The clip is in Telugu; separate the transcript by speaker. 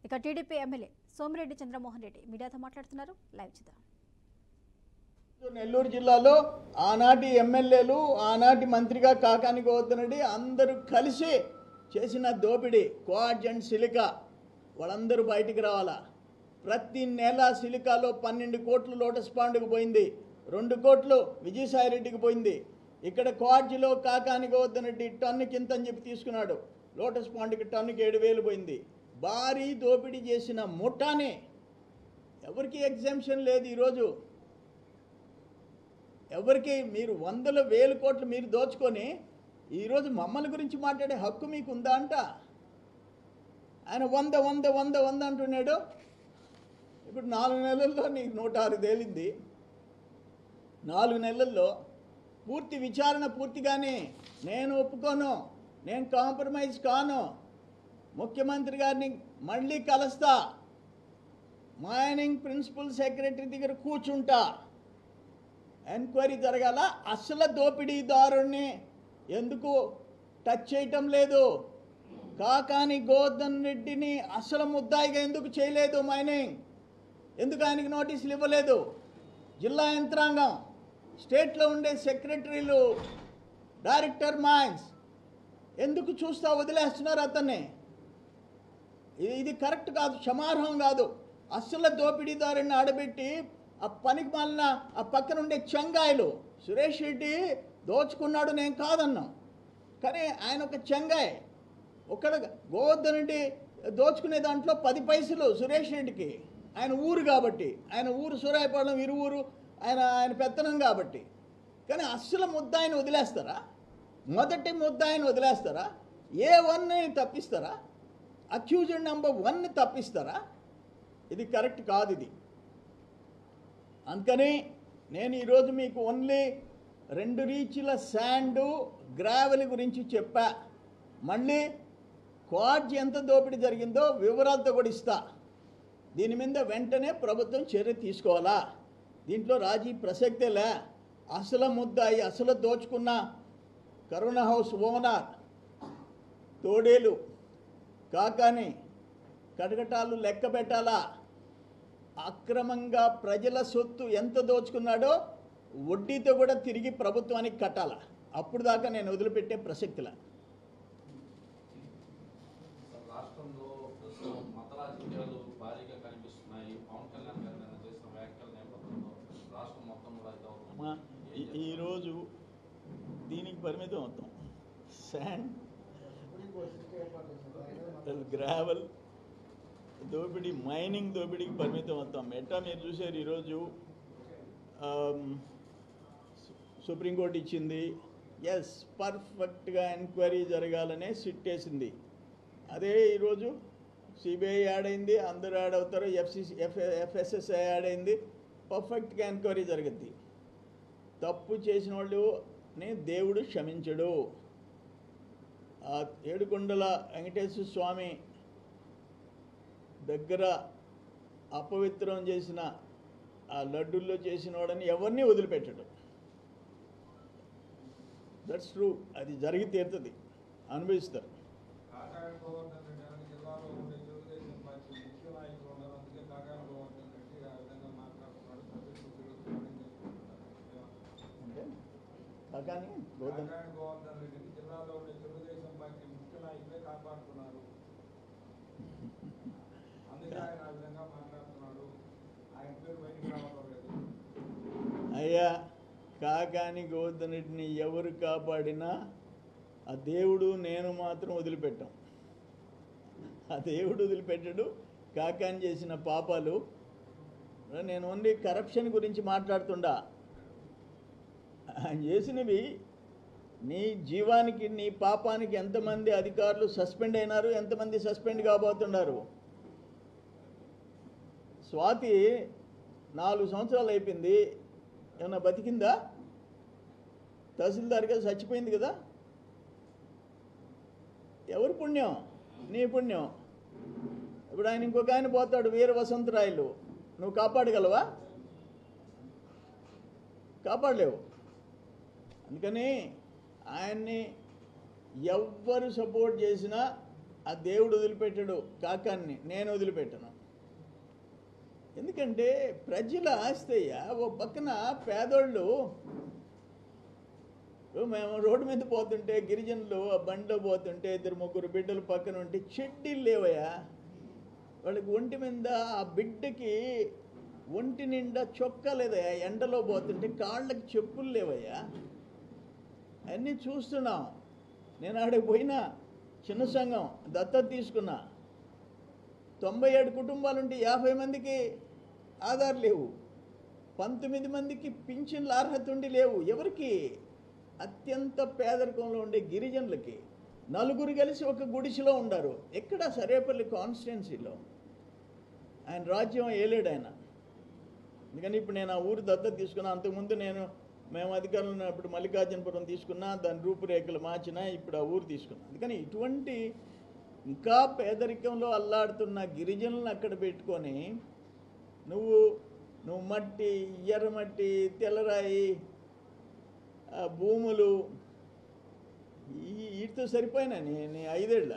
Speaker 1: ఇక టీడీపీ ఎమ్మెల్యే సోమిరెడ్డి చంద్రమోహన్ రెడ్డి మీడియాతో మాట్లాడుతున్నారు. లైవ్ చూద్దాం.
Speaker 2: నెల్లూరు జిల్లాలో ఆనాటి ఎమ్మెల్యేలు ఆనాటి మంత్రిగా కాకాని గోవర్ధన్ రెడ్డి అందరూ కలిసి చేసిన దోపిడీ క్వాడ్జ్ అండ్ సిలికా వాళ్ళందరూ బయటికి రావాలా. ప్రతి నెల సిలికాలో 12 కోట్లు లోటస్ పాండ్కు పోయింది, 2 కోట్లు విజయసాయి రెడ్డికి పోయింది. ఇక్కడ క్వాడ్జ్లో కాకాని గోవర్ధన్ రెడ్డి టన్నుకి ఇంత అని చెప్పి తీసుకున్నాడు, లోటస్ పాండ్కి టన్నుకి 7,000 పోయింది. భారీ దోపిడీ చేసిన ముఠానే ఎవరికి ఎగ్జామ్షన్ లేదు. ఈరోజు ఎవరికి మీరు 100,000 కోట్లు మీరు దోచుకొని ఈరోజు మమ్మల్ని గురించి మాట్లాడే హక్కు మీకు ఉందా అంట. ఆయన 100 అంటున్నాడు. ఇప్పుడు 4 నెలల్లో నీకు 106 తేలింది. 4 నెలల్లో పూర్తి విచారణ పూర్తిగానే నేను ఒప్పుకోను, నేను కాంప్రమైజ్ కాను, ముఖ్యమంత్రి గారిని మళ్ళీ కలుస్తా, మైనింగ్ ప్రిన్సిపల్ సెక్రటరీ దగ్గర కూర్చుంటా, ఎంక్వైరీ జరగాల. అసలు దోపిడీదారుణ్ణి ఎందుకు టచ్ చేయటం లేదు, కాకాని గోవర్ధన్ రెడ్డిని అసలు ముద్దాయిగా ఎందుకు చేయలేదు, మైనింగ్ ఎందుకు ఆయనకి నోటీసులు ఇవ్వలేదు, జిల్లా యంత్రాంగం, స్టేట్లో ఉండే సెక్రటరీలు, డైరెక్టర్ మైన్స్ ఎందుకు చూస్తా వదిలేస్తున్నారు అతన్ని. ఇది కరెక్ట్ కాదు, క్షమార్హం కాదు. అసలు దోపిడీదారుని ఆడబెట్టి ఆ పనికి మాలిన ఆ పక్కన ఉండే చెంగాయలు, సురేష్ రెడ్డి దోచుకున్నాడు నేను కాదన్నాం, కానీ ఆయన ఒక చెంగాయ్. ఒక్కడ గోవర్ధన్ రెడ్డి దోచుకునే దాంట్లో 10 పైసలు సురేష్ రెడ్డికి, ఆయన ఊరు కాబట్టి, ఆయన ఊరు సూరాయపాలెం ఇరువురు, ఆయన పెత్తనం కాబట్టి. కానీ అస్సలు ముద్దాయిని వదిలేస్తారా? మొదటి ముద్దాయిని వదిలేస్తారా? A1ని తప్పిస్తారా? అక్యూజ్డ్ నెంబర్ 1ని తప్పిస్తారా? ఇది కరెక్ట్ కాదు. ఇది అందుకని నేను ఈరోజు మీకు ఓన్లీ 2 రీచ్ల శాండు గ్రావెల్ గురించి చెప్పా. మళ్ళీ క్వాడ్జ్ ఎంత దోపిడీ జరిగిందో వివరాలతో కూడా ఇస్తా. దీని మీద వెంటనే ప్రభుత్వం చర్య తీసుకోవాలా, దీంట్లో రాజీ ప్రసక్తే లే. అసలు ముద్దాయి, అసలు దోచుకున్న కరోనా హౌస్ ఓనర్ తోడేలు కాకాని కటకటాలు లెక్క పెట్టాలా. అక్రమంగా ప్రజల సొత్తు ఎంత దోచుకున్నాడో వడ్డీతో కూడా తిరిగి ప్రభుత్వానికి కట్టాలా. అప్పుడు దాకా నేను వదిలిపెట్టే ప్రసక్తిలా.
Speaker 3: రాష్ట్రంలో మత రాజకీయాలు భారీగా కనిపిస్తున్నాయి. పవన్ కళ్యాణ్ గారు నిన్న చేసిన వ్యాఖ్యల నేపథ్యంలో రాష్ట్రం మొత్తంలో
Speaker 2: ఈరోజు దీనికి పరిమితం అవుతాం. శాండ్, గ్రావెల్ దోపిడీ, మైనింగ్ దోపిడీకి పరిమితం అవుతాం. ఎట్టా మీరు చూసారు ఈరోజు సుప్రీంకోర్టు ఇచ్చింది, ఎస్ పర్ఫెక్ట్గా ఎంక్వైరీ జరగాలనే సిట్ వేసింది. అదే ఈరోజు సిబిఐ యాడ్ అయింది, అందరూ యాడ్ అవుతారు, FSSI యాడ్ అయింది. పర్ఫెక్ట్గా ఎంక్వైరీ జరుగుద్ది. తప్పు చేసిన వాళ్ళని దేవుడు క్షమించడు. ఆ ఏడుకొండల వెంకటేశ్వర స్వామి దగ్గర అపవిత్రం చేసిన ఆ లడ్డుల్లో చేసిన వాడని ఎవరిని వదిలిపెట్టడు. దట్స్ ట్రూ, అది జరిగి తీరుతుంది, అనుభవిస్తారు. కాకాని గోవర్ధన్ రెడ్డిని జిల్లాలో ఉండే తెలుగుదేశం పార్టీ ముఖ్య నాయకులే కాపాడుతున్నారు, అందుకే ఆయన ఆ విధంగా మాట్లాడుతున్నాడు, ఆయన పేరు బయటికి రావడం లేదు. అయ్యా, కాకాని గోవర్ధన్ రెడ్డిని ఎవరు కాపాడినా ఆ దేవుడు నేను మాత్రం వదిలిపెట్టాం. ఆ దేవుడు వదిలిపెట్టాడు. కాకాని చేసిన పాపాలు, నేను ఓన్లీ కరప్షన్ గురించి మాట్లాడుతుండా. ఆయన చేసినవి నీ జీవానికి, నీ పాపానికి ఎంతమంది అధికారులు సస్పెండ్ అయినారు, ఎంతమంది సస్పెండ్ కాబోతున్నారు. స్వాతి 4 సంవత్సరాలు అయిపోయింది, ఏమన్నా బతికిందా? తహసీల్దార్గా చచ్చిపోయింది కదా. ఎవరి పుణ్యం? నీ పుణ్యం. ఇప్పుడు ఆయన ఇంకొక ఆయన పోతాడు, వీర వసంతరాయలు, నువ్వు కాపాడగలవా? కాపాడలేవు. అందుకని ఆయన్ని ఎవ్వరు సపోర్ట్ చేసినా ఆ దేవుడు వదిలిపెట్టాడు కాకాన్ని, నేను వదిలిపెట్టను. ఎందుకంటే ప్రజల ఆస్తయ్య. ఓ పక్కన పేదోళ్ళు, మేము రోడ్డు మీద పోతుంటే గిరిజనులు ఆ బండిలో పోతుంటే 2-3 బిడ్డలు పక్కన ఉంటే చెడ్డీలు లేవయ్యా వాళ్ళకి. ఒంటి మీద ఆ బిడ్డకి ఒంటి నిండా చొక్కా లేదయ్యా. ఎండలో పోతుంటే కాళ్ళకి చెప్పులు లేవయ్యా. అన్నీ చూస్తున్నాం. నేను ఆడికి పోయినా, చిన్న సంఘం దత్తత తీసుకున్నా. 97 కుటుంబాలుంటే 50 మందికి ఆధార్ లేవు, 19 మందికి పింఛన్ల అర్హత ఉండి లేవు. ఎవరికి? అత్యంత పేదరికంలో ఉండే గిరిజనులకి. 4 కలిసి ఒక గుడిసెలో ఉండారు. ఎక్కడ? సరేపల్లి కాన్స్టిట్యున్సీలో. ఆయన రాజ్యం ఏలేడు ఆయన. అందుకని ఇప్పుడు నేను ఆ ఊరు దత్తత తీసుకున్నా. అంతకుముందు మేము అధికారంలో ఉన్నప్పుడు మల్లికార్జునపురం తీసుకున్నా, దాని రూపురేఖలు మార్చినా, ఇప్పుడు ఆ ఊరు తీసుకున్నా. అందుకని ఇటువంటి ఇంకా పేదరికంలో అల్లాడుతున్న గిరిజనులను అక్కడ పెట్టుకొని నువ్వు మట్టి, ఎర్రమట్టి, తెల్లరాయి, భూములు వీటితో సరిపోయినా నీ 5 ఏళ్ళ